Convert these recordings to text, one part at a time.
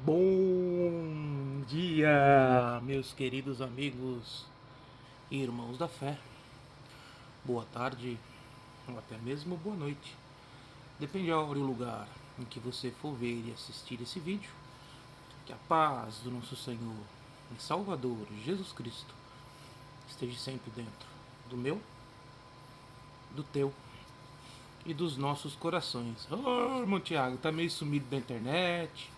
Bom dia, meus queridos amigos e irmãos da fé. Boa tarde ou até mesmo boa noite. Depende da hora e o lugar em que você for ver e assistir esse vídeo. Que a paz do nosso Senhor e Salvador Jesus Cristo esteja sempre dentro do meu, do teu e dos nossos corações. Ô, irmão Tiago, tá meio sumido da internet,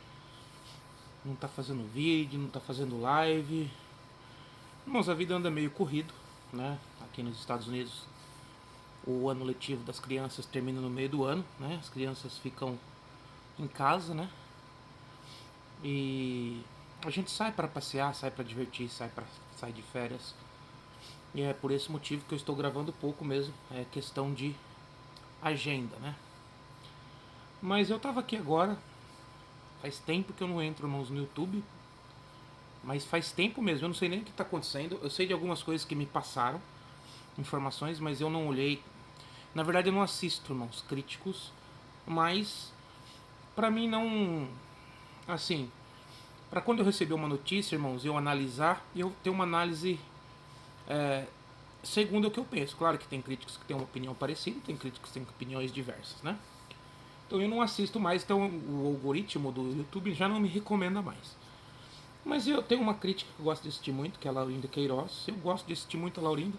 não tá fazendo vídeo, não tá fazendo live. Irmãos, a vida anda meio corrido, né? Aqui nos Estados Unidos, o ano letivo das crianças termina no meio do ano, né? As crianças ficam em casa, né? E a gente sai para passear, sai para divertir, sai de férias. E é por esse motivo que eu estou gravando pouco mesmo. É questão de agenda, né? Mas eu tava aqui agora, faz tempo que eu não entro no YouTube, mas faz tempo mesmo, eu não sei nem o que está acontecendo. Eu sei de algumas coisas que me passaram, informações, mas eu não olhei. Na verdade, eu não assisto, irmãos, críticos, mas para mim não. Assim, para quando eu receber uma notícia, irmãos, eu analisar e eu ter uma análise segundo o que eu penso. Claro que tem críticos que têm uma opinião parecida, tem críticos que têm opiniões diversas, né? Então eu não assisto mais, então o algoritmo do YouTube já não me recomenda mais. Mas eu tenho uma crítica que eu gosto de assistir muito, que é a Laurinda Queiroz. Eu gosto de assistir muito a Laurinda,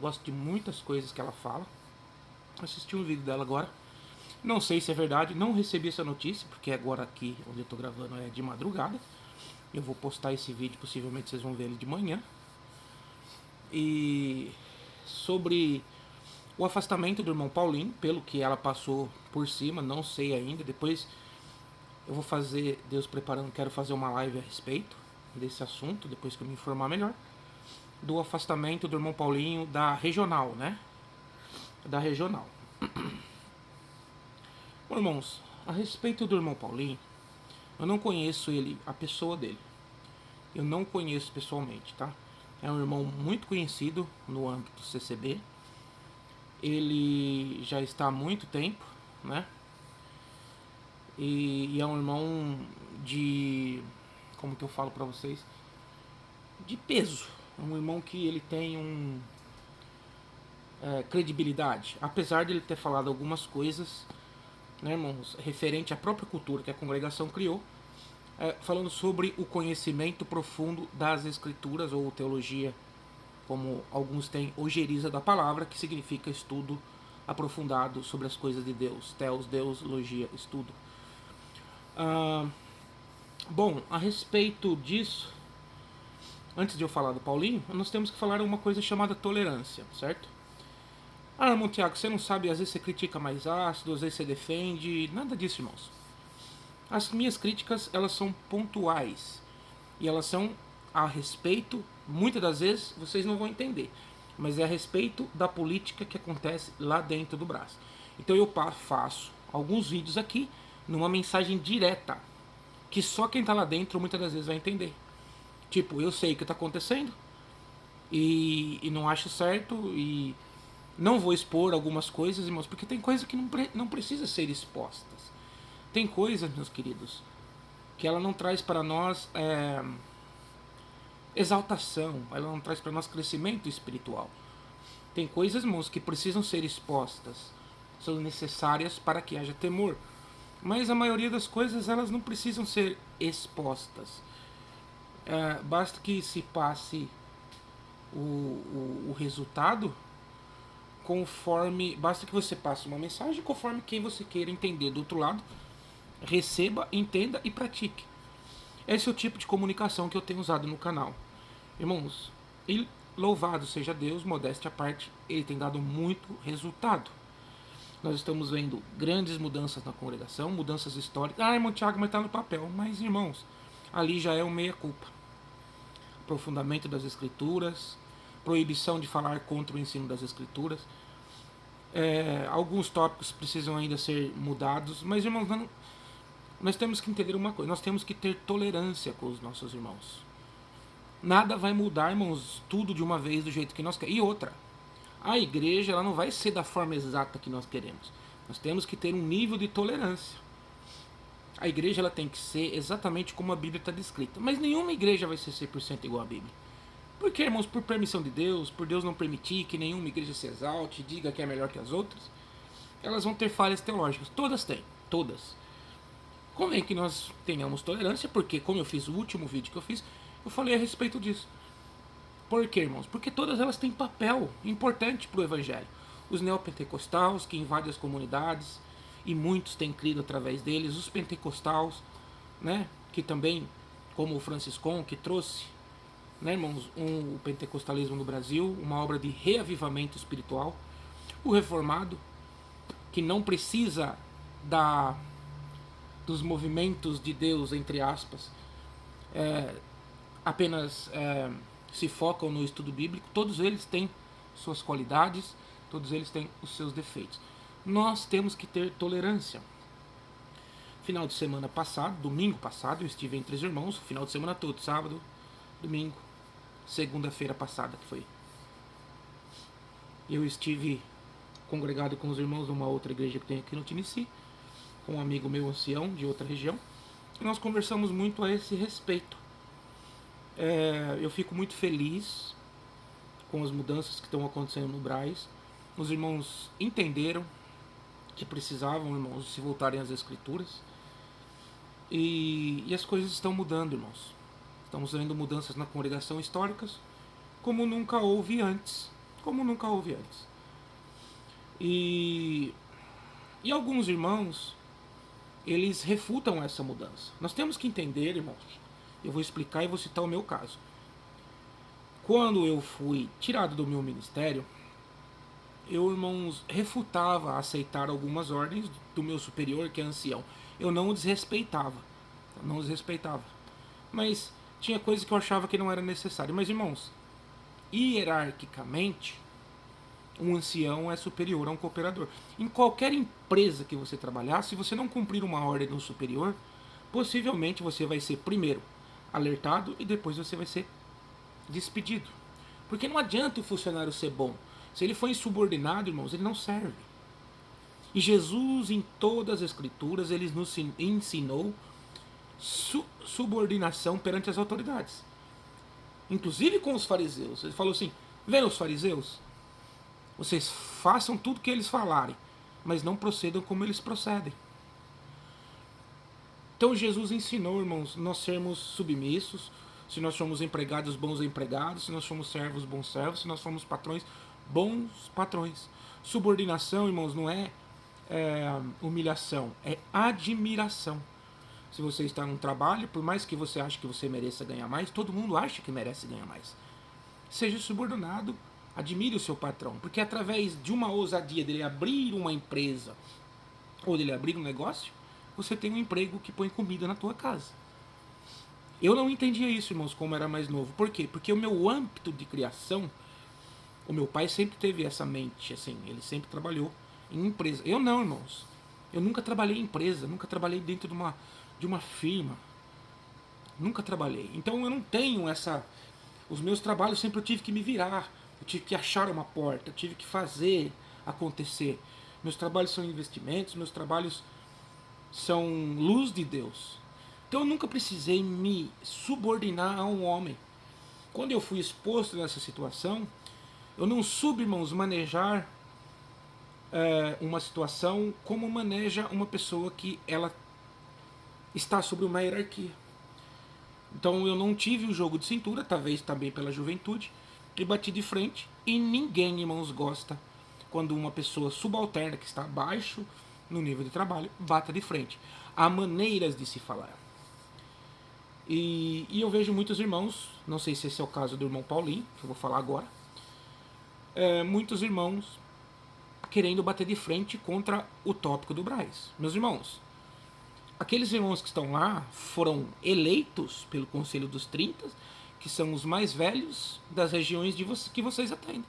gosto de muitas coisas que ela fala. Assisti um vídeo dela agora. Não sei se é verdade, não recebi essa notícia, porque agora aqui onde eu tô gravando é de madrugada. Eu vou postar esse vídeo, possivelmente vocês vão ver ele de manhã. E sobre o afastamento do irmão Paulinho, pelo que ela passou por cima, não sei ainda. Depois eu vou fazer, Deus preparando, quero fazer uma live a respeito desse assunto, depois que eu me informar melhor. Do afastamento do irmão Paulinho da regional, né? Da regional. Bom, irmãos, a respeito do irmão Paulinho, eu não conheço ele, a pessoa dele. Eu não conheço pessoalmente, tá? É um irmão muito conhecido no âmbito do CCB. Ele já está há muito tempo, né? E é um irmão de... Como que eu falo pra vocês? De peso. É um irmão que ele tem credibilidade. Apesar de ele ter falado algumas coisas, né, irmãos, referente à própria cultura que a congregação criou, falando sobre o conhecimento profundo das escrituras, ou teologia, como alguns têm, ojeriza da palavra, que significa estudo aprofundado sobre as coisas de Deus. Teos, Deus, logia, estudo. Bom, a respeito disso, antes de eu falar do Paulinho, nós temos que falar uma coisa chamada tolerância, certo? Ah, irmão Tiago, você não sabe, às vezes você critica mais ácido, às vezes você defende. Nada disso, irmãos. As minhas críticas, elas são pontuais. E elas são a respeito, muitas das vezes vocês não vão entender, mas é a respeito da política que acontece lá dentro do Brás. Então eu faço alguns vídeos aqui numa mensagem direta, que só quem está lá dentro muitas das vezes vai entender. Tipo, eu sei o que está acontecendo e não acho certo e não vou expor algumas coisas, irmãos, porque tem coisas que não precisa ser expostas. Tem coisas, meus queridos, que ela não traz para nós exaltação, ela não traz para nós crescimento espiritual. Tem coisas, irmãos, que precisam ser expostas, são necessárias para que haja temor. Mas a maioria das coisas, elas não precisam ser expostas. Basta que se passe o resultado conforme. Basta que você passe uma mensagem conforme quem você queira entender do outro lado, receba, entenda e pratique. Esse é o tipo de comunicação que eu tenho usado no canal. Irmãos, e louvado seja Deus, modéstia à parte, ele tem dado muito resultado. Nós estamos vendo grandes mudanças na congregação, mudanças históricas. Ah, irmão Tiago, mas está no papel. Mas, irmãos, ali já é um meia-culpa. Aprofundamento das escrituras, proibição de falar contra o ensino das escrituras. Alguns tópicos precisam ainda ser mudados, mas, irmãos, nós temos que entender uma coisa, nós temos que ter tolerância com os nossos irmãos. Nada vai mudar, irmãos, tudo de uma vez do jeito que nós queremos. E outra, a igreja ela não vai ser da forma exata que nós queremos. Nós temos que ter um nível de tolerância. a igreja ela tem que ser exatamente como a Bíblia está descrita. Mas nenhuma igreja vai ser 100% igual à Bíblia. Porque, irmãos, por permissão de Deus, por Deus não permitir que nenhuma igreja se exalte, diga que é melhor que as outras, elas vão ter falhas teológicas. Todas têm, todas. Convém que nós tenhamos tolerância, porque, como eu fiz o último vídeo que eu fiz, eu falei a respeito disso. Por quê, irmãos? Porque todas elas têm papel importante para o Evangelho. Os neopentecostais, que invadem as comunidades, e muitos têm crido através deles. Os pentecostais, né, que também, como o Franciscon, que trouxe, né, irmãos, o pentecostalismo no Brasil, uma obra de reavivamento espiritual. O reformado, que não precisa dos movimentos de Deus, entre aspas, apenas se focam no estudo bíblico. Todos eles têm suas qualidades, todos eles têm os seus defeitos. Nós temos que ter tolerância. Final de semana passado, domingo passado, eu estive entre os irmãos, o final de semana todo, sábado, domingo, segunda-feira passada que foi. Eu estive congregado com os irmãos numa outra igreja que tem aqui no Tinici, com um amigo meu ancião de outra região, e nós conversamos muito a esse respeito. Eu fico muito feliz com as mudanças que estão acontecendo no Braz. Os irmãos entenderam que precisavam, irmãos, se voltarem às Escrituras, e as coisas estão mudando, irmãos. Estamos vendo mudanças na congregação históricas como nunca houve antes. Como nunca houve antes. E alguns irmãos, eles refutam essa mudança. Nós temos que entender, irmãos. Eu vou explicar e vou citar o meu caso. Quando eu fui tirado do meu ministério, eu, irmãos, refutava aceitar algumas ordens do meu superior, que é ancião. Eu não o desrespeitava. Mas tinha coisas que eu achava que não era necessário. Mas, irmãos, hierarquicamente, um ancião é superior a um cooperador. Em qualquer empresa que você trabalhar, se você não cumprir uma ordem do superior, possivelmente você vai ser primeiro alertado e depois você vai ser despedido. Porque não adianta o funcionário ser bom. Se ele for insubordinado, irmãos, ele não serve. E Jesus, em todas as Escrituras, ele nos ensinou subordinação perante as autoridades. Inclusive com os fariseus. Ele falou assim: vendo os fariseus? Vocês façam tudo o que eles falarem, mas não procedam como eles procedem. Então Jesus ensinou, irmãos, nós sermos submissos, se nós somos empregados, bons empregados, se nós somos servos, bons servos, se nós somos patrões, bons patrões. Subordinação, irmãos, não é humilhação, é admiração. Se você está num trabalho, por mais que você ache que você mereça ganhar mais, todo mundo acha que merece ganhar mais. Seja subordinado, admire o seu patrão, porque através de uma ousadia dele abrir uma empresa ou dele abrir um negócio, você tem um emprego que põe comida na tua casa. Eu não entendia isso, irmãos, como era mais novo. Por quê? Porque o meu âmbito de criação, o meu pai sempre teve essa mente, assim, ele sempre trabalhou em empresa. Eu não, irmãos. Eu nunca trabalhei em empresa, nunca trabalhei dentro de uma firma. Nunca trabalhei. Então eu não tenho essa... Os meus trabalhos sempre eu tive que me virar. Eu tive que achar uma porta, eu tive que fazer acontecer. Meus trabalhos são investimentos, meus trabalhos são luz de Deus. Então eu nunca precisei me subordinar a um homem. Quando eu fui exposto nessa situação, eu não soube, irmãos, manejar uma situação como maneja uma pessoa que ela está sobre uma hierarquia. Então eu não tive o jogo de cintura, talvez também pela juventude, e bati de frente. E ninguém, irmãos, gosta quando uma pessoa subalterna que está abaixo no nível de trabalho bata de frente. Há maneiras de se falar. E eu vejo muitos irmãos, não sei se esse é o caso do irmão Paulinho, que eu vou falar agora, muitos irmãos querendo bater de frente contra o tópico do Braz. Meus irmãos, aqueles irmãos que estão lá foram eleitos pelo Conselho dos 30, que são os mais velhos das regiões que vocês atendem.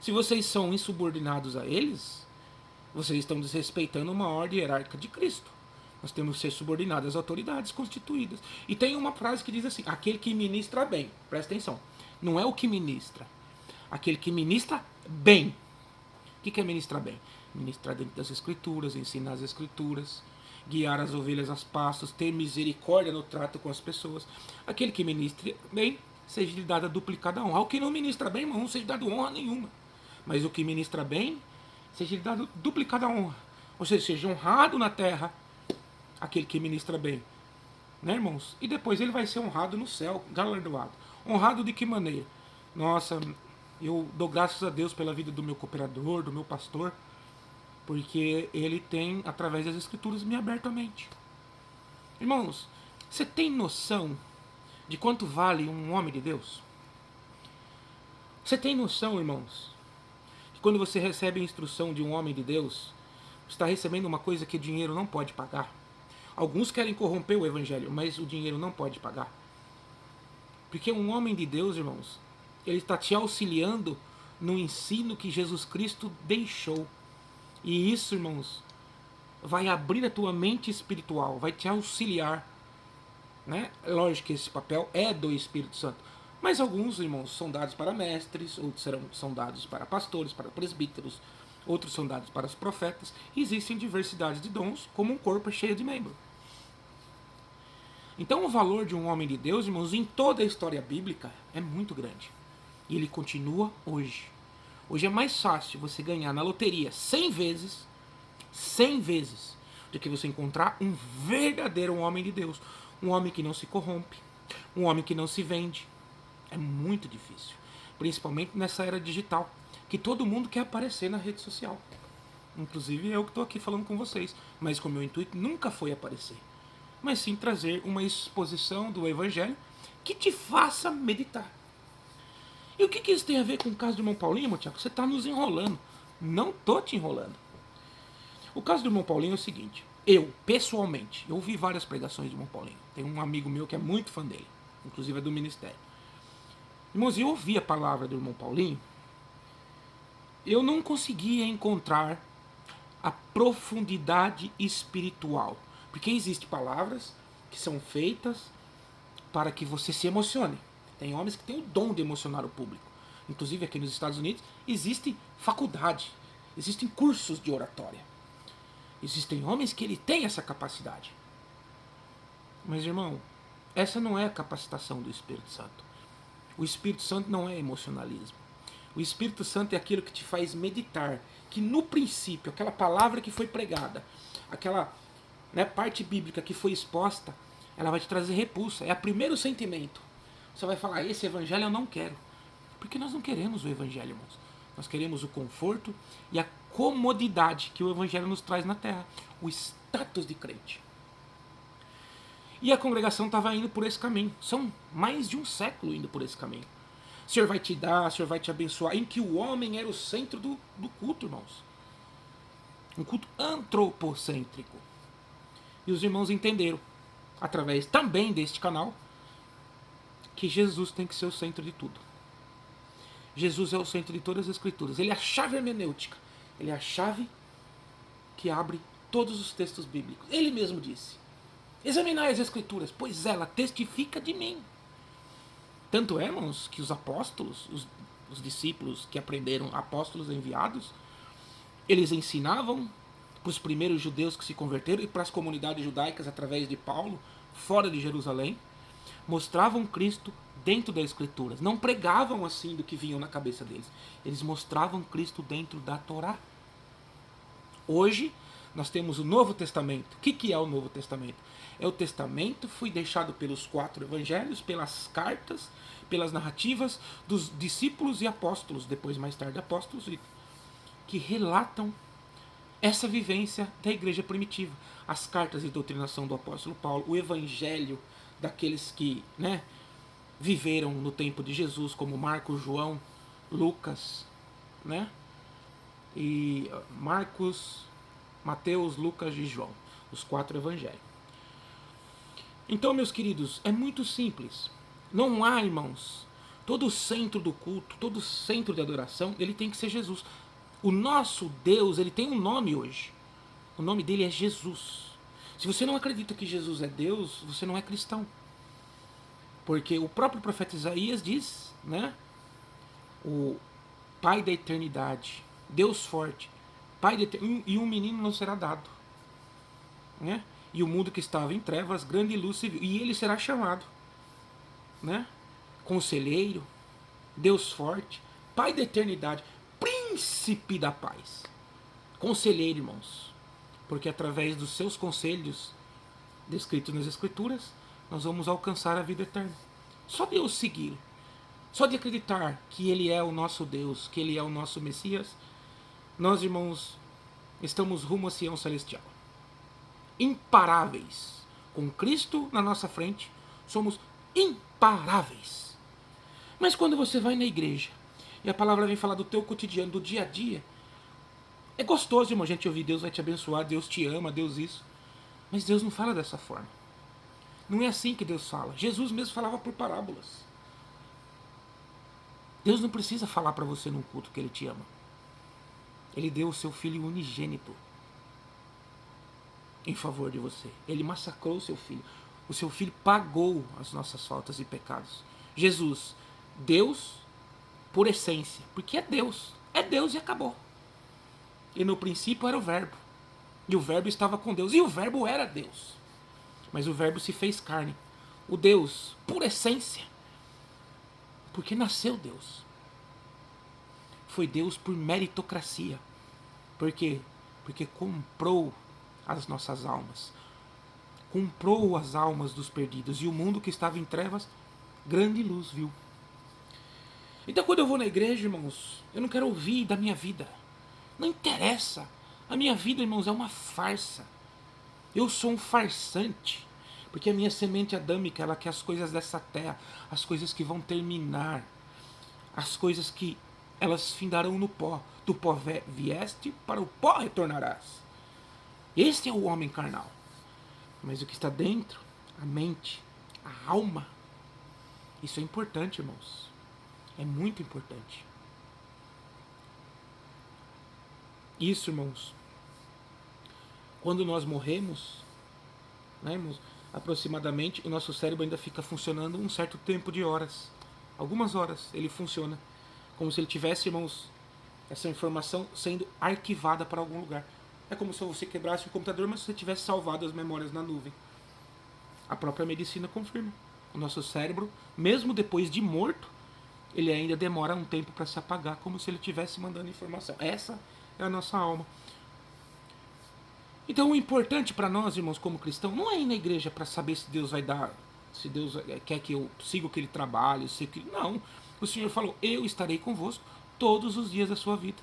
Se vocês são insubordinados a eles, vocês estão desrespeitando uma ordem hierárquica de Cristo. Nós temos que ser subordinados às autoridades constituídas. E tem uma frase que diz assim: aquele que ministra bem. Presta atenção. Não é o que ministra. Aquele que ministra bem. O que é ministrar bem? Ministrar dentro das Escrituras, ensinar as Escrituras. guiar as ovelhas aos pastos, ter misericórdia no trato com as pessoas. Aquele que ministra bem, seja lhe dada duplicada honra. Ao que não ministra bem, irmão, não seja dado honra nenhuma. Mas o que ministra bem, seja lhe dado duplicada honra. Ou seja honrado na terra aquele que ministra bem. Né, irmãos? E depois ele vai ser honrado no céu, galardoado. Honrado de que maneira? Nossa, eu dou graças a Deus pela vida do meu cooperador, do meu pastor, porque ele tem, através das escrituras, me aberto a mente. Irmãos, você tem noção de quanto vale um homem de Deus? Você tem noção, irmãos, que quando você recebe a instrução de um homem de Deus, você está recebendo uma coisa que o dinheiro não pode pagar? Alguns querem corromper o evangelho, mas o dinheiro não pode pagar. Porque um homem de Deus, irmãos, ele está te auxiliando no ensino que Jesus Cristo deixou. E isso, irmãos, vai abrir a tua mente espiritual, vai te auxiliar. Né? Lógico que esse papel é do Espírito Santo. Mas alguns, irmãos, são dados para mestres, outros são dados para pastores, para presbíteros, outros são dados para os profetas. Existem diversidades de dons, como um corpo cheio de membros. Então o valor de um homem de Deus, irmãos, em toda a história bíblica é muito grande. E ele continua hoje. Hoje é mais fácil você ganhar na loteria 100 vezes, do que você encontrar um verdadeiro homem de Deus. Um homem que não se corrompe, um homem que não se vende. É muito difícil. Principalmente nessa era digital, que todo mundo quer aparecer na rede social. Inclusive eu que estou aqui falando com vocês. Mas com o meu intuito nunca foi aparecer, mas sim trazer uma exposição do Evangelho que te faça meditar. E o que isso tem a ver com o caso do irmão Paulinho, meu Tiago? Você está nos enrolando. Não estou te enrolando. O caso do irmão Paulinho é o seguinte. Eu, pessoalmente, eu ouvi várias pregações do irmão Paulinho. Tem um amigo meu que é muito fã dele. Inclusive é do ministério. Irmãos, eu ouvi a palavra do irmão Paulinho. Eu não conseguia encontrar a profundidade espiritual. Porque existem palavras que são feitas para que você se emocione. Tem homens que têm o dom de emocionar o público. Inclusive aqui nos Estados Unidos existe faculdade, existem cursos de oratória. Existem homens que ele têm essa capacidade. Mas, irmão, essa não é a capacitação do Espírito Santo. O Espírito Santo não é emocionalismo. O Espírito Santo é aquilo que te faz meditar, que no princípio, aquela palavra que foi pregada, aquela parte bíblica que foi exposta, ela vai te trazer repulsa. É o primeiro sentimento. Você vai falar, esse evangelho eu não quero. Porque nós não queremos o evangelho, irmãos. Nós queremos o conforto e a comodidade que o evangelho nos traz na terra. O status de crente. E a congregação estava indo por esse caminho. São mais de um século indo por esse caminho. O Senhor vai te dar, o Senhor vai te abençoar. Em que o homem era o centro do culto, irmãos. Um culto antropocêntrico. E os irmãos entenderam, através também deste canal, que Jesus tem que ser o centro de tudo. Jesus é o centro de todas as escrituras. Ele é a chave hermenêutica. Ele é a chave que abre todos os textos bíblicos. Ele mesmo disse, examinai as escrituras, pois ela testifica de mim. Tanto é, irmãos, que os apóstolos, os discípulos que aprenderam, apóstolos enviados, eles ensinavam para os primeiros judeus que se converteram e para as comunidades judaicas através de Paulo, fora de Jerusalém, mostravam Cristo dentro das Escrituras. Não pregavam assim do que vinham na cabeça deles. Eles mostravam Cristo dentro da Torá. Hoje, nós temos o Novo Testamento. O que é o Novo Testamento? É o testamento que foi deixado pelos 4 evangelhos, pelas cartas, pelas narrativas dos discípulos e apóstolos, depois mais tarde apóstolos, que relatam essa vivência da igreja primitiva. As cartas de doutrinação do apóstolo Paulo, o evangelho daqueles que viveram no tempo de Jesus, como Marcos, João, Lucas, e Marcos, Mateus, Lucas e João, os 4 evangelhos. Então, meus queridos, é muito simples. Não há, irmãos, todo o centro do culto, todo o centro de adoração, ele tem que ser Jesus. O nosso Deus, ele tem um nome hoje. O nome dele é Jesus. Se você não acredita que Jesus é Deus, você não é cristão. Porque o próprio profeta Isaías diz, o Pai da eternidade, Deus forte, Pai da eternidade, e um menino não será dado. E o mundo que estava em trevas, grande luz se viu. E ele será chamado, né? Conselheiro, Deus forte, Pai da eternidade, Príncipe da paz. Conselheiro, irmãos. Porque através dos seus conselhos, descritos nas Escrituras, nós vamos alcançar a vida eterna. Só Deus seguir. Só de acreditar que Ele é o nosso Deus, que Ele é o nosso Messias, nós, irmãos, estamos rumo a Sião Celestial. Imparáveis. Com Cristo na nossa frente, somos imparáveis. Mas quando você vai na igreja e a palavra vem falar do teu cotidiano, do dia a dia, é gostoso, irmão, a gente ouvir Deus vai te abençoar, Deus te ama, Deus isso. Mas Deus não fala dessa forma. Não é assim que Deus fala. Jesus mesmo falava por parábolas. Deus não precisa falar para você num culto que Ele te ama. Ele deu o seu Filho unigênito em favor de você. Ele massacrou o seu Filho. O seu Filho pagou as nossas faltas e pecados. Jesus, Deus por essência, porque é Deus e acabou. E no princípio era o Verbo, e o Verbo estava com Deus, e o Verbo era Deus. Mas o Verbo se fez carne. O Deus por essência, porque nasceu Deus. Foi Deus por meritocracia. Por quê? Porque comprou as nossas almas. Comprou as almas dos perdidos. E o mundo que estava em trevas, grande luz viu. Então quando eu vou na igreja, irmãos, eu não quero ouvir da minha vida. Não interessa. A minha vida, irmãos, é uma farsa. Eu sou um farsante. Porque a minha semente adâmica, ela quer as coisas dessa terra. As coisas que vão terminar. As coisas que elas findarão no pó. Do pó vieste, para o pó retornarás. Este é o homem carnal. Mas o que está dentro, a mente, a alma, isso é importante, irmãos. É muito importante. Isso, irmãos, quando nós morremos, né, irmãos, aproximadamente o nosso cérebro ainda fica funcionando um certo tempo de horas. Algumas horas ele funciona. Como se ele tivesse, irmãos, essa informação sendo arquivada para algum lugar. É como se você quebrasse um computador, mas você tivesse salvado as memórias na nuvem. A própria medicina confirma. O nosso cérebro, mesmo depois de morto, ele ainda demora um tempo para se apagar, como se ele estivesse mandando informação. Essa é a nossa alma. Então o importante para nós, irmãos, como cristãos, não é ir na igreja para saber se Deus vai dar, se Deus quer que eu siga aquele trabalho, não. O Senhor falou, eu estarei convosco todos os dias da sua vida.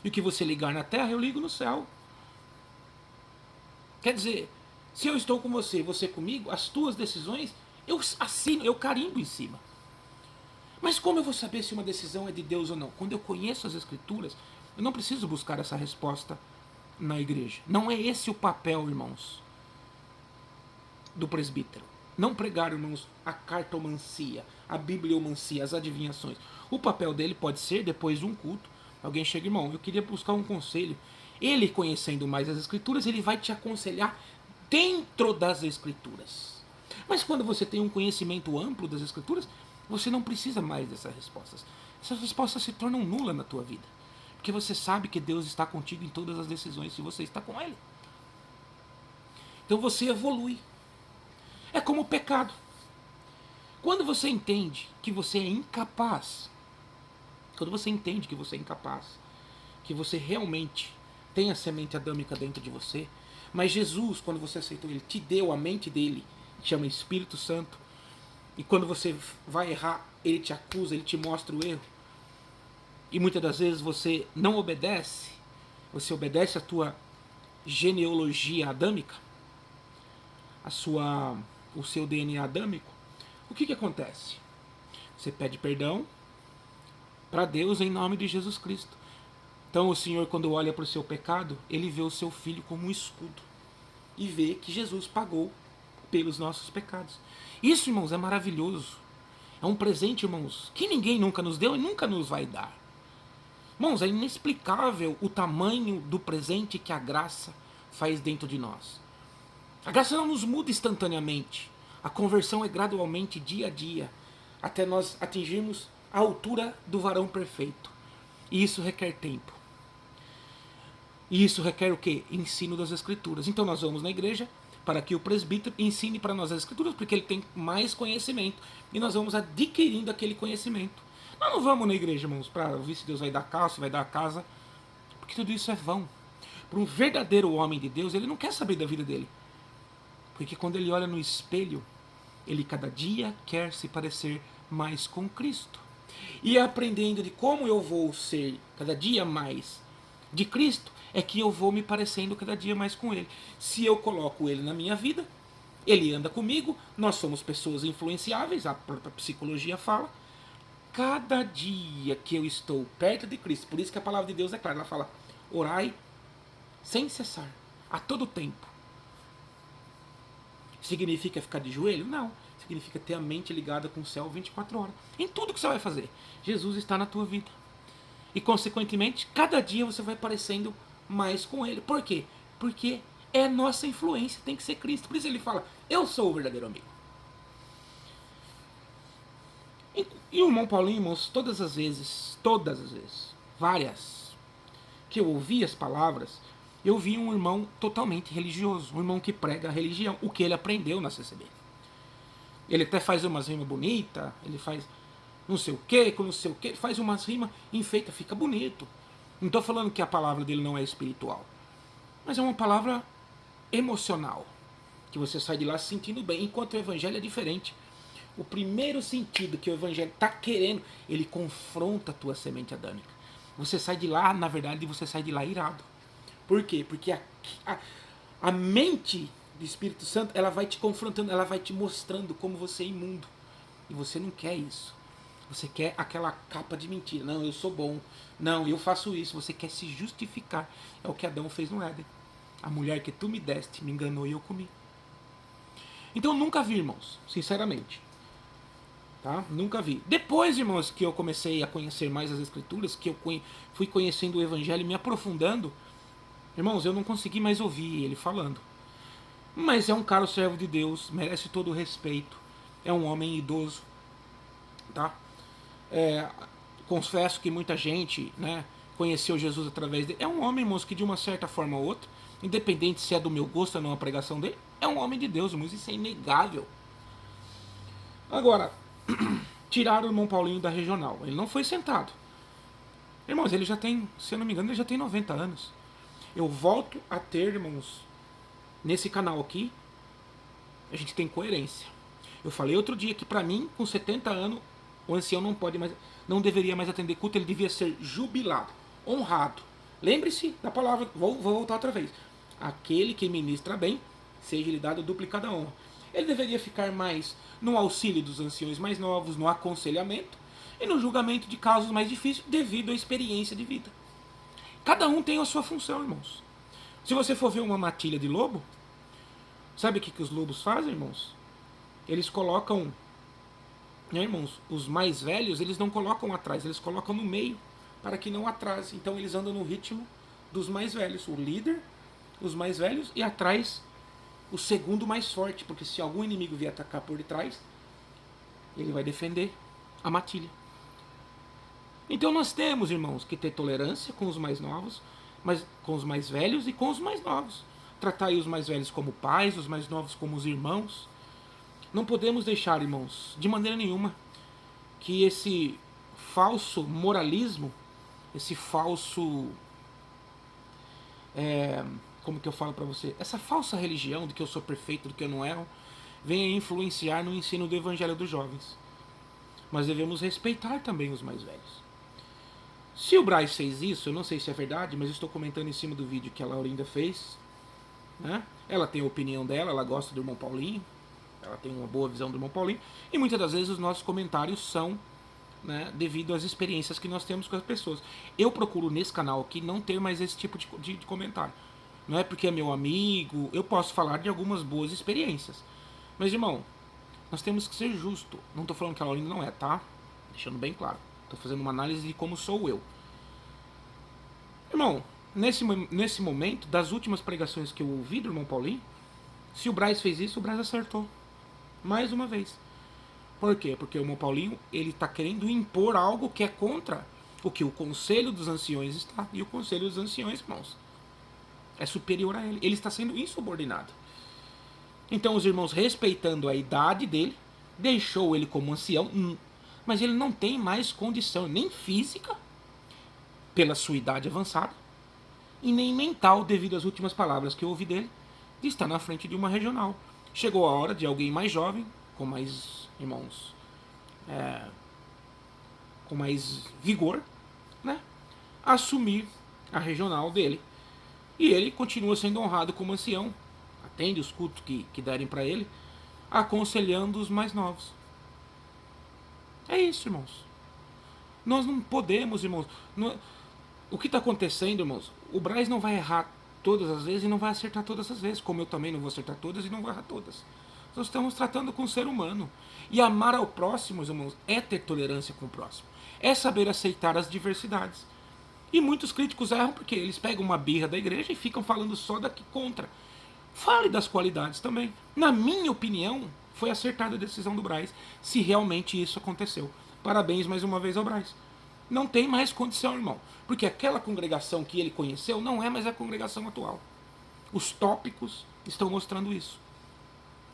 E o que você ligar na terra, eu ligo no céu. Quer dizer, se eu estou com você, você comigo, as tuas decisões, eu assino, eu carimbo em cima. Mas como eu vou saber se uma decisão é de Deus ou não? Quando eu conheço as Escrituras, eu não preciso buscar essa resposta na igreja. Não é esse o papel, irmãos, do presbítero. Não pregar, irmãos, a cartomancia, a bibliomancia, as adivinhações. O papel dele pode ser, depois de um culto, alguém chega, irmão, eu queria buscar um conselho. Ele, conhecendo mais as Escrituras, ele vai te aconselhar dentro das Escrituras. Mas quando você tem um conhecimento amplo das Escrituras, você não precisa mais dessas respostas. Essas respostas se tornam nulas na tua vida. Porque você sabe que Deus está contigo em todas as decisões, se você está com Ele. Então você evolui. É como o pecado. Quando você entende que você é incapaz, que você realmente tem a semente adâmica dentro de você, mas Jesus, quando você aceitou Ele, te deu a mente dele, que chama Espírito Santo, e quando você vai errar, Ele te acusa, Ele te mostra o erro, e muitas das vezes você não obedece, você obedece a tua genealogia adâmica, o seu DNA adâmico, o que acontece? Você pede perdão para Deus em nome de Jesus Cristo. Então o Senhor, quando olha para o seu pecado, Ele vê o seu filho como um escudo e vê que Jesus pagou pelos nossos pecados. Isso, irmãos, é maravilhoso. É um presente, irmãos, que ninguém nunca nos deu e nunca nos vai dar. Irmãos, é inexplicável o tamanho do presente que a graça faz dentro de nós. A graça não nos muda instantaneamente. A conversão é gradualmente, dia a dia, até nós atingirmos a altura do varão perfeito. E isso requer tempo. E isso requer o quê? Ensino das Escrituras. Então nós vamos na igreja para que o presbítero ensine para nós as escrituras, porque ele tem mais conhecimento e nós vamos adquirindo aquele conhecimento. Nós não vamos na igreja, irmãos, para ver se Deus vai dar carro, se vai dar casa, porque tudo isso é vão. Para um verdadeiro homem de Deus, ele não quer saber da vida dele, porque quando ele olha no espelho, ele cada dia quer se parecer mais com Cristo. E aprendendo de como eu vou ser cada dia mais de Cristo, é que eu vou me parecendo cada dia mais com Ele. Se eu coloco Ele na minha vida, Ele anda comigo, nós somos pessoas influenciáveis, a própria psicologia fala. Cada dia que eu estou perto de Cristo, por isso que a palavra de Deus é clara, ela fala, orai sem cessar, a todo tempo. Significa ficar de joelho? Não. Significa ter a mente ligada com o céu 24 horas. Em tudo que você vai fazer, Jesus está na tua vida. E consequentemente, cada dia você vai parecendo mais com Ele. Por quê? Porque é a nossa influência, tem que ser Cristo. Por isso ele fala, eu sou o verdadeiro amigo. E o irmão Paulinho, irmãos, todas as vezes, várias, que eu ouvi as palavras, eu vi um irmão totalmente religioso, um irmão que prega a religião, o que ele aprendeu na CCB. Ele até faz umas rimas bonitas, ele faz não sei o que, com não sei o que, faz umas rimas enfeita, fica bonito. Não estou falando que a palavra dele não é espiritual, mas é uma palavra emocional, que você sai de lá se sentindo bem, enquanto o evangelho é diferente. O primeiro sentido que o evangelho está querendo, ele confronta a tua semente adâmica. Você sai de lá, na verdade, você sai de lá irado. Por quê? Porque a mente do Espírito Santo, ela vai te confrontando, ela vai te mostrando como você é imundo. E você não quer isso. Você quer aquela capa de mentira. Não, eu sou bom. Não, eu faço isso. Você quer se justificar. É o que Adão fez no Éden. A mulher que tu me deste me enganou e eu comi. Então eu nunca vi, irmãos, sinceramente. Tá? Nunca vi. Depois, irmãos, que eu comecei a conhecer mais as Escrituras, que eu fui conhecendo o Evangelho e me aprofundando, irmãos, eu não consegui mais ouvir ele falando. Mas é um caro servo de Deus, merece todo o respeito. É um homem idoso. Tá? Confesso que muita gente, né, conheceu Jesus através dele. É um homem, irmãos, que de uma certa forma ou outra, independente se é do meu gosto ou não a pregação dele, é um homem de Deus, irmãos, isso é inegável. Agora, tiraram o irmão Paulinho da regional. Ele não foi sentado. Irmãos, ele já tem, se eu não me engano, ele já tem 90 anos. Eu volto a ter, irmãos, nesse canal aqui, a gente tem coerência. Eu falei outro dia que pra mim, com 70 anos, o ancião não deveria mais atender culto, ele devia ser jubilado, honrado. Lembre-se da palavra, vou voltar outra vez. Aquele que ministra bem, seja lhe dado duplicada honra. Ele deveria ficar mais no auxílio dos anciões mais novos, no aconselhamento e no julgamento de casos mais difíceis devido à experiência de vida. Cada um tem a sua função, irmãos. Se você for ver uma matilha de lobo, sabe o que os lobos fazem, irmãos? Eles colocam, né, irmãos, os mais velhos, eles não colocam atrás, eles colocam no meio, para que não atrase. Então eles andam no ritmo dos mais velhos. O líder, os mais velhos, e atrás o segundo mais forte, porque se algum inimigo vier atacar por detrás, ele vai defender a matilha. Então nós temos, irmãos, que ter tolerância com os mais novos, mas com os mais velhos e com os mais novos. Tratar os mais velhos como pais, os mais novos como os irmãos. Não podemos deixar, irmãos, de maneira nenhuma, que esse falso moralismo, esse falso... como que eu falo para você? Essa falsa religião de que eu sou perfeito, de que eu não erro, venha influenciar no ensino do evangelho dos jovens. Mas devemos respeitar também os mais velhos. Se o Braz fez isso, eu não sei se é verdade, mas eu estou comentando em cima do vídeo que a Laurinda fez, né? Ela tem a opinião dela, ela gosta do irmão Paulinho, ela tem uma boa visão do irmão Paulinho, e muitas das vezes os nossos comentários são, né, devido às experiências que nós temos com as pessoas. Eu procuro nesse canal aqui não ter mais esse tipo de comentário. Não é porque é meu amigo, eu posso falar de algumas boas experiências. Mas, irmão, nós temos que ser justo. Não estou falando que a Laurinda não é, tá? Deixando bem claro. Estou fazendo uma análise de como sou eu. Irmão, nesse momento, das últimas pregações que eu ouvi do irmão Paulinho, se o Braz fez isso, o Braz acertou. Mais uma vez. Por quê? Porque o irmão Paulinho, ele está querendo impor algo que é contra o que o conselho dos anciões está. E o conselho dos anciões, irmãos, é superior a ele. Ele está sendo insubordinado. Então os irmãos, respeitando a idade dele, deixou ele como ancião, mas ele não tem mais condição nem física, pela sua idade avançada, e nem mental, devido às últimas palavras que eu ouvi dele, de estar na frente de uma regional. Chegou a hora de alguém mais jovem, com mais irmãos, com mais vigor, né, assumir a regional dele. E ele continua sendo honrado como ancião, atende os cultos que derem para ele, aconselhando os mais novos. É isso, irmãos. Nós não podemos, irmãos. O que está acontecendo, irmãos? O Braz não vai errar todas as vezes e não vai acertar todas as vezes, como eu também não vou acertar todas e não vou errar todas. Nós estamos tratando com o ser humano. E amar ao próximo, irmãos, é ter tolerância com o próximo. É saber aceitar as diversidades. E muitos críticos erram porque eles pegam uma birra da igreja e ficam falando só daqui contra. Fale das qualidades também. Na minha opinião, foi acertada a decisão do Braz, se realmente isso aconteceu. Parabéns mais uma vez ao Braz. Não tem mais condição, irmão. Porque aquela congregação que ele conheceu não é mais a congregação atual. Os tópicos estão mostrando isso.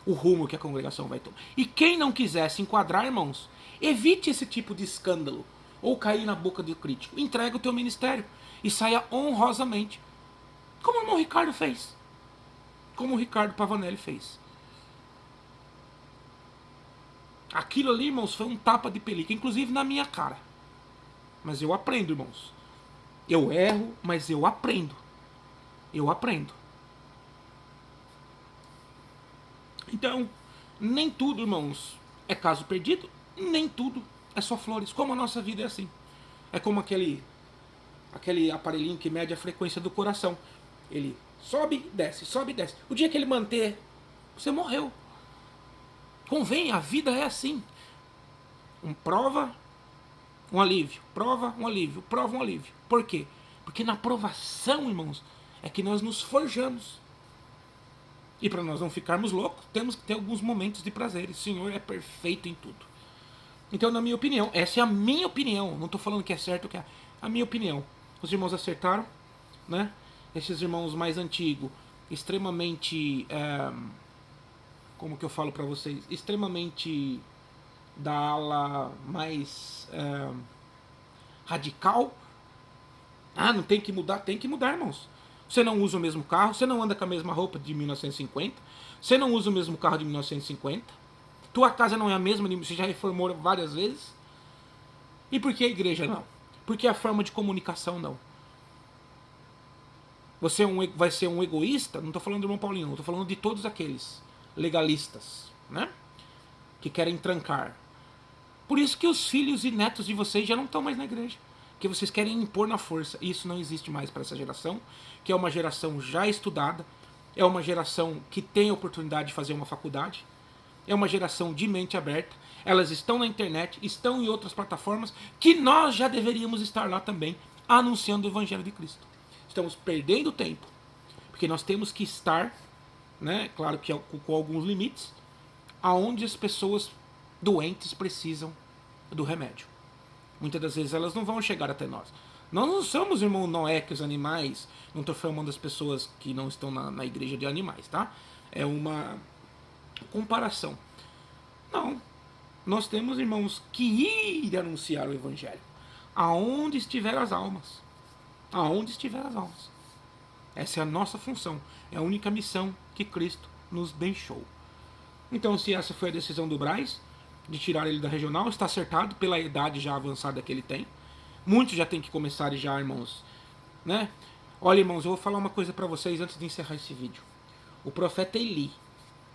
O rumo que a congregação vai tomar. E quem não quiser se enquadrar, irmãos, evite esse tipo de escândalo ou cair na boca do crítico. Entrega o teu ministério e saia honrosamente. Como o irmão Ricardo fez. Como o Ricardo Pavanelli fez. Aquilo ali, irmãos, foi um tapa de pelica, inclusive na minha cara. Mas eu aprendo, irmãos. Eu erro, mas eu aprendo. Eu aprendo. Então, nem tudo, irmãos, é caso perdido. Nem tudo é só flores. Como a nossa vida é assim. É como aquele aparelhinho que mede a frequência do coração. Ele sobe, desce, sobe, desce. O dia que ele manter, você morreu. Convém, a vida é assim. Prova, um alívio. Prova, um alívio. Prova, um alívio. Por quê? Porque na provação, irmãos, é que nós nos forjamos. E para nós não ficarmos loucos, temos que ter alguns momentos de prazer. E o Senhor é perfeito em tudo. Então, na minha opinião, essa é a minha opinião. Não estou falando que é certo ou que é a minha opinião. Os irmãos acertaram, né? Esses irmãos mais antigos, extremamente, como que eu falo para vocês, extremamente da ala mais radical. Não tem que mudar, irmãos. Você não usa o mesmo carro, você não anda com a mesma roupa de 1950, você não usa o mesmo carro de 1950, tua casa não é a mesma, você já reformou várias vezes. E por que a igreja não? Por que a forma de comunicação não? Você vai ser um egoísta? Não estou falando do irmão Paulinho, estou falando de todos aqueles legalistas, né? Que querem trancar. Por isso que os filhos e netos de vocês já não estão mais na igreja. Que vocês querem impor na força. Isso não existe mais para essa geração, que é uma geração já estudada, é uma geração que tem a oportunidade de fazer uma faculdade, é uma geração de mente aberta, elas estão na internet, estão em outras plataformas, que nós já deveríamos estar lá também, anunciando o Evangelho de Cristo. Estamos perdendo tempo, porque nós temos que estar, né, claro que com alguns limites, aonde as pessoas doentes precisam do remédio. Muitas das vezes elas não vão chegar até nós. Nós não somos, irmão Noé, que os animais, não estou falando das pessoas que não estão na igreja de animais, tá? É uma comparação. Não. Nós temos, irmãos, que ir anunciar o Evangelho. Aonde estiver as almas. Aonde estiver as almas. Essa é a nossa função. É a única missão que Cristo nos deixou. Então, se essa foi a decisão do Braz, de tirar ele da regional, está acertado pela idade já avançada que ele tem. Muitos já tem que começar já, irmãos, né? Olha, irmãos, eu vou falar uma coisa para vocês antes de encerrar esse vídeo. O profeta Eli,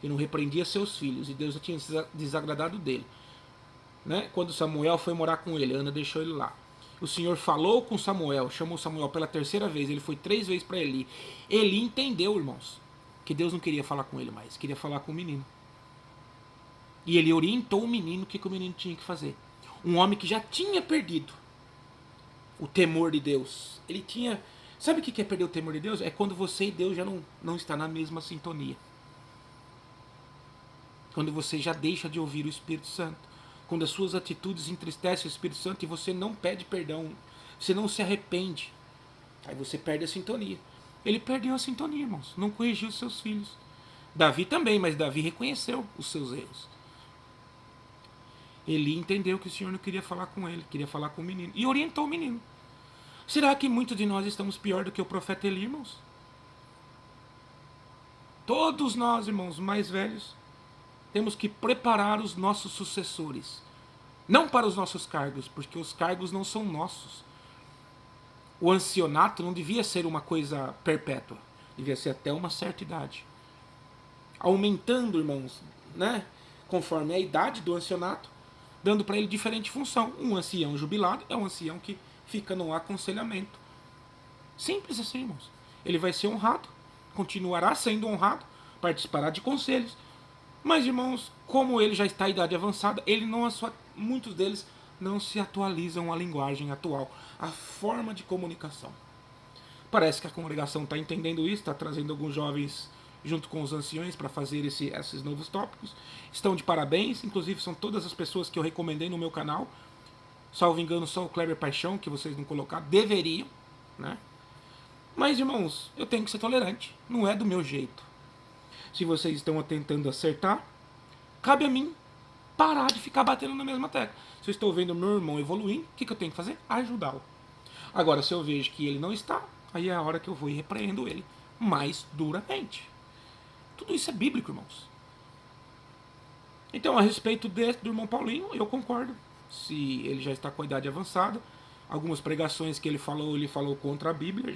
que não repreendia seus filhos, e Deus já tinha desagradado dele, né? Quando Samuel foi morar com ele, Ana deixou ele lá. O Senhor falou com Samuel, chamou Samuel pela terceira vez, ele foi 3 vezes para Eli. Eli entendeu, irmãos, que Deus não queria falar com ele mais, queria falar com o menino. E ele orientou o menino o que o menino tinha que fazer. Um homem que já tinha perdido o temor de Deus. Ele tinha... Sabe o que é perder o temor de Deus? É quando você e Deus já não está na mesma sintonia. Quando você já deixa de ouvir o Espírito Santo. Quando as suas atitudes entristecem o Espírito Santo e você não pede perdão. Você não se arrepende. Aí você perde a sintonia. Ele perdeu a sintonia, irmãos. Não corrigiu os seus filhos. Davi também, mas Davi reconheceu os seus erros. Eli entendeu que o Senhor não queria falar com ele, queria falar com o menino. E orientou o menino. Será que muitos de nós estamos pior do que o profeta Eli, irmãos? Todos nós, irmãos, mais velhos, temos que preparar os nossos sucessores. Não para os nossos cargos, porque os cargos não são nossos. O ancianato não devia ser uma coisa perpétua. Devia ser até uma certa idade. Aumentando, irmãos, né? Conforme a idade do ancianato, dando para ele diferente função. Um ancião jubilado é um ancião que fica no aconselhamento. Simples assim, irmãos. Ele vai ser honrado, continuará sendo honrado, participará de conselhos. Mas, irmãos, como ele já está em idade avançada, muitos deles não se atualizam à linguagem atual, à forma de comunicação. Parece que a congregação está entendendo isso, está trazendo alguns jovens junto com os anciões para fazer esses novos tópicos. Estão de parabéns, inclusive são todas as pessoas que eu recomendei no meu canal. Salvo engano, só o Kleber Paixão, que vocês não colocaram, deveriam, né? Mas, irmãos, eu tenho que ser tolerante, não é do meu jeito. Se vocês estão tentando acertar, cabe a mim parar de ficar batendo na mesma tecla. Se eu estou vendo meu irmão evoluindo, o que eu tenho que fazer? Ajudá-lo. Agora, se eu vejo que ele não está, aí é a hora que eu vou e repreendo ele mais duramente. Tudo isso é bíblico, irmãos. Então, a respeito do irmão Paulinho, eu concordo. Se ele já está com a idade avançada, algumas pregações que ele falou contra a Bíblia.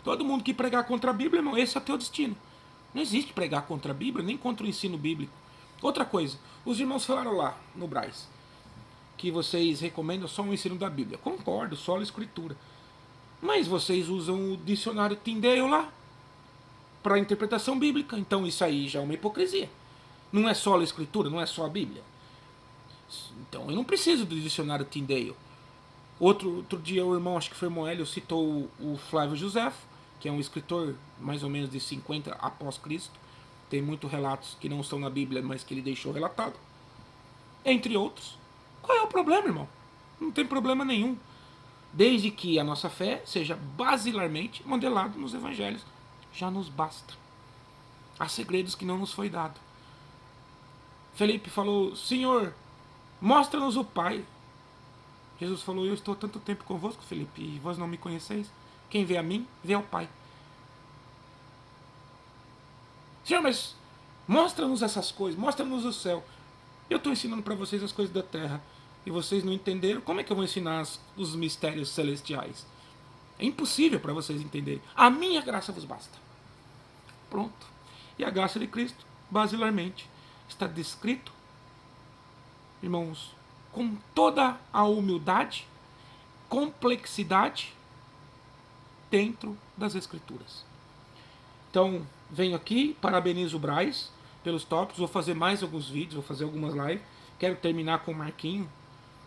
Todo mundo que pregar contra a Bíblia, irmão, esse é o teu destino. Não existe pregar contra a Bíblia, nem contra o ensino bíblico. Outra coisa, os irmãos falaram lá no Braz que vocês recomendam só o ensino da Bíblia. Concordo, só a escritura. Mas vocês usam o dicionário Tyndale lá para interpretação bíblica. Então isso aí já é uma hipocrisia. Não é só a escritura, não é só a Bíblia. Então eu não preciso do dicionário Tyndale. Outro dia o irmão, acho que foi Moélio, citou o Flávio Josefo, que é um escritor mais ou menos de 50 após Cristo. Tem muitos relatos que não estão na Bíblia, mas que ele deixou relatado. Entre outros. Qual é o problema, irmão? Não tem problema nenhum. Desde que a nossa fé seja basilarmente modelada nos evangelhos. Já nos basta. Há segredos que não nos foi dado. Felipe falou, Senhor, mostra-nos o Pai. Jesus falou, eu estou tanto tempo convosco, Felipe, e vós não me conheceis. Quem vê a mim, vê ao Pai. Senhor, mas mostra-nos essas coisas, mostra-nos o céu. Eu estou ensinando para vocês as coisas da terra, e vocês não entenderam, como é que eu vou ensinar os mistérios celestiais? É impossível para vocês entenderem. A minha graça vos basta. Pronto. E a graça de Cristo, basilarmente, está descrito, irmãos, com toda a humildade, complexidade, dentro das Escrituras. Então, venho aqui, parabenizo o Braz pelos tópicos, vou fazer mais alguns vídeos, vou fazer algumas lives. Quero terminar com o Marquinho.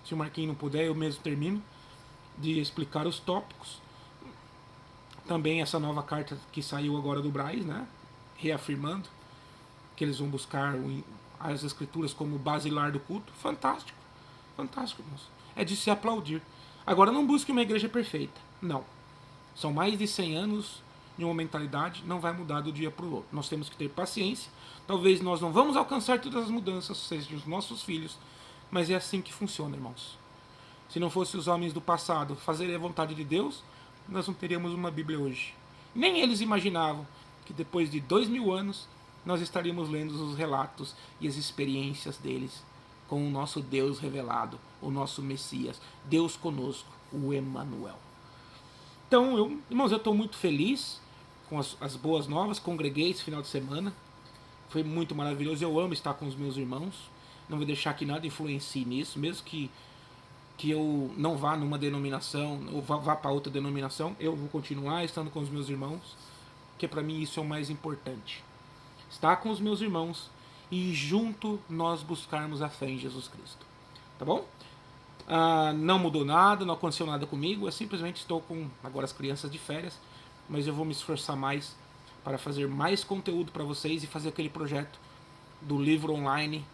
Se o Marquinho não puder, eu mesmo termino de explicar os tópicos. Também essa nova carta que saiu agora do Braz, né? Reafirmando que eles vão buscar as Escrituras como basilar do culto. Fantástico. Fantástico, irmãos. É de se aplaudir. Agora, não busque uma igreja perfeita. Não. São mais de 100 anos de uma mentalidade, não vai mudar do dia para o outro. Nós temos que ter paciência. Talvez nós não vamos alcançar todas as mudanças, sejam os nossos filhos, mas é assim que funciona, irmãos. Se não fossem os homens do passado fazerem a vontade de Deus, nós não teríamos uma Bíblia hoje. Nem eles imaginavam que depois de 2000 anos nós estaríamos lendo os relatos e as experiências deles com o nosso Deus revelado, o nosso Messias, Deus conosco, o Emanuel. Então, irmãos, eu estou muito feliz com as boas novas, congreguei esse final de semana, foi muito maravilhoso, eu amo estar com os meus irmãos, não vou deixar que nada influencie nisso, mesmo que eu não vá numa denominação, ou vá para outra denominação, eu vou continuar estando com os meus irmãos, porque para mim isso é o mais importante. Estar com os meus irmãos e junto nós buscarmos a fé em Jesus Cristo. Tá bom? Não mudou nada, não aconteceu nada comigo, eu simplesmente estou com agora as crianças de férias, mas eu vou me esforçar mais para fazer mais conteúdo para vocês e fazer aquele projeto do livro online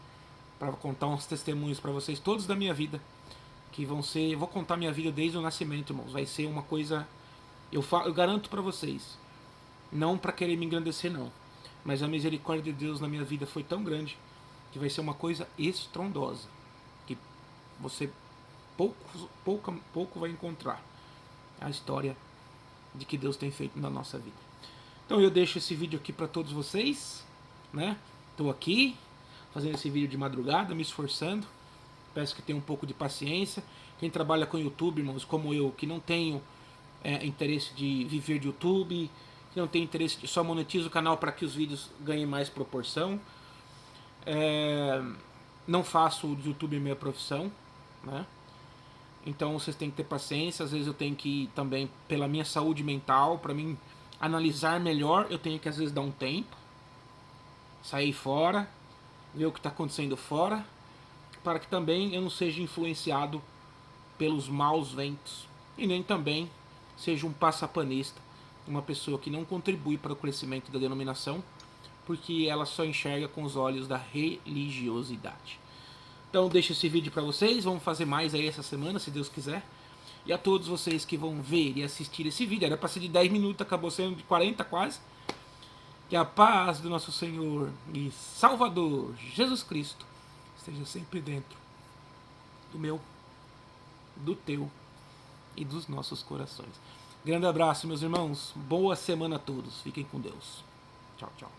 para contar uns testemunhos para vocês todos da minha vida, que vão ser, eu vou contar minha vida desde o nascimento, irmãos, vai ser uma coisa, eu garanto para vocês, não para querer me engrandecer não, mas a misericórdia de Deus na minha vida foi tão grande que vai ser uma coisa estrondosa, que você pouco vai encontrar a história de que Deus tem feito na nossa vida. Então eu deixo esse vídeo aqui para todos vocês, né? Estou aqui fazendo esse vídeo de madrugada, me esforçando. Peço que tenha um pouco de paciência. Quem trabalha com YouTube, irmãos, como eu, que não tenho interesse de viver de YouTube, que não tem interesse de só monetizo o canal para que os vídeos ganhem mais proporção. Não faço de YouTube minha profissão, né? Então vocês têm que ter paciência. Às vezes eu tenho que ir também pela minha saúde mental, para mim analisar melhor, eu tenho que às vezes dar um tempo, sair fora, ver o que está acontecendo fora, para que também eu não seja influenciado pelos maus ventos e nem também seja um passapanista, uma pessoa que não contribui para o crescimento da denominação, porque ela só enxerga com os olhos da religiosidade. Então deixo esse vídeo para vocês, vamos fazer mais aí essa semana, se Deus quiser. E a todos vocês que vão ver e assistir esse vídeo, era para ser de 10 minutos, acabou sendo de 40 quase. Que a paz do nosso Senhor e Salvador Jesus Cristo esteja sempre dentro do meu, do teu e dos nossos corações. Grande abraço, meus irmãos. Boa semana a todos. Fiquem com Deus. Tchau, tchau.